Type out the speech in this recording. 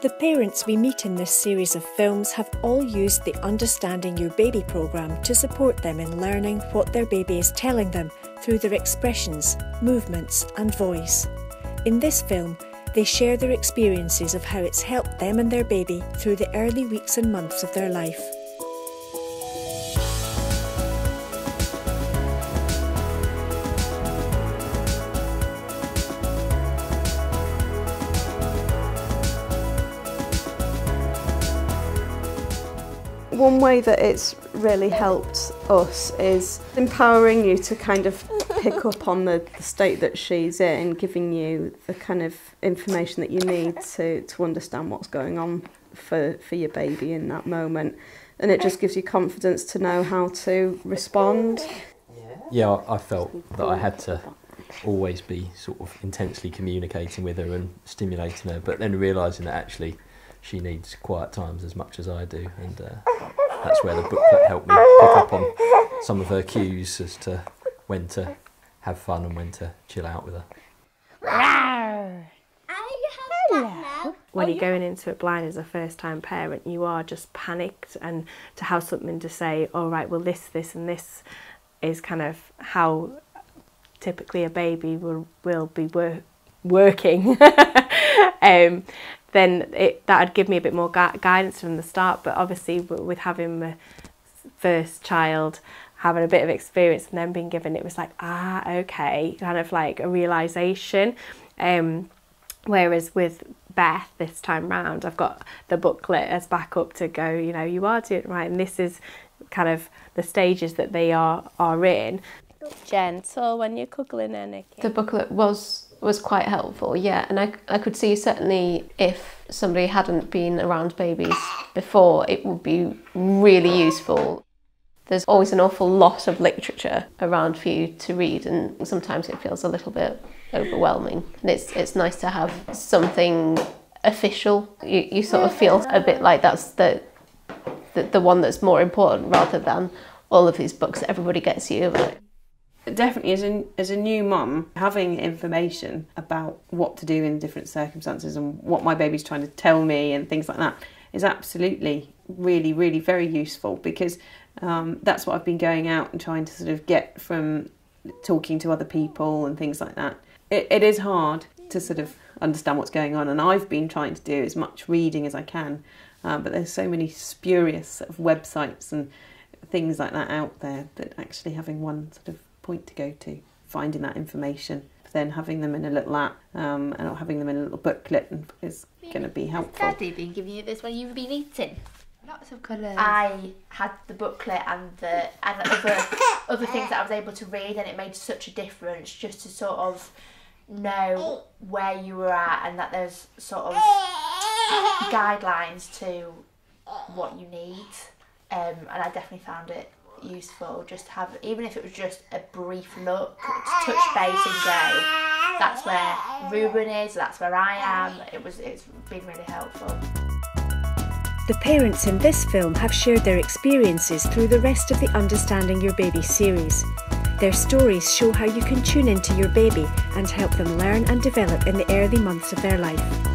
The parents we meet in this series of films have all used the Understanding Your Baby programme to support them in learning what their baby is telling them through their expressions, movements and voice. In this film, they share their experiences of how it's helped them and their baby through the early weeks and months of their life. One way that it's really helped us is empowering you to kind of pick up on the state that she's in, giving you the kind of information that you need to understand what's going on for your baby in that moment. And it just gives you confidence to know how to respond. Yeah, I felt that I had to always be sort of intensely communicating with her and stimulating her, but then realising that actually she needs quiet times as much as I do, and that's where the booklet helped me pick up on some of her cues as to when to have fun and when to chill out with her. When you're going into it blind as a first-time parent, you are just panicked, and to have something to say, all right, well this and this is kind of how typically a baby will be working. Then that would give me a bit more guidance from the start. But obviously with having my first child, having a bit of experience and then being given, it was like, okay, kind of like a realisation. Whereas with Beth this time round, I've got the booklet as backup to go, you know, you are doing it right, and this is kind of the stages that they are in. Gentle when you're cuddling her, Nikki. The booklet was quite helpful, yeah, and I could see certainly if somebody hadn't been around babies before, it would be really useful. There's always an awful lot of literature around for you to read, and sometimes it feels a little bit overwhelming, and it's nice to have something official. You sort of feel a bit like that's the one that's more important rather than all of these books that everybody gets you about. Definitely, as a new mum, having information about what to do in different circumstances and what my baby's trying to tell me and things like that is absolutely really, really very useful, because that's what I've been going out and trying to sort of get from talking to other people and things like that. It is hard to sort of understand what's going on, and I've been trying to do as much reading as I can, but there's so many spurious sort of websites and things like that out there that actually having one sort of point to go to, finding that information, then having them in a little app and having them in a little booklet is going to be helpful. Daddy been giving you this when you've been eating? Lots of colours. I had the booklet and other things that I was able to read, and it made such a difference just to sort of know where you were at, and that there's sort of guidelines to what you need, and I definitely found it useful just to have, even if it was just a brief look, to touch base and go, that's where Ruben is, that's where I am. It's been really helpful. The parents in this film have shared their experiences through the rest of the Understanding Your Baby series. Their stories show how you can tune into your baby and help them learn and develop in the early months of their life.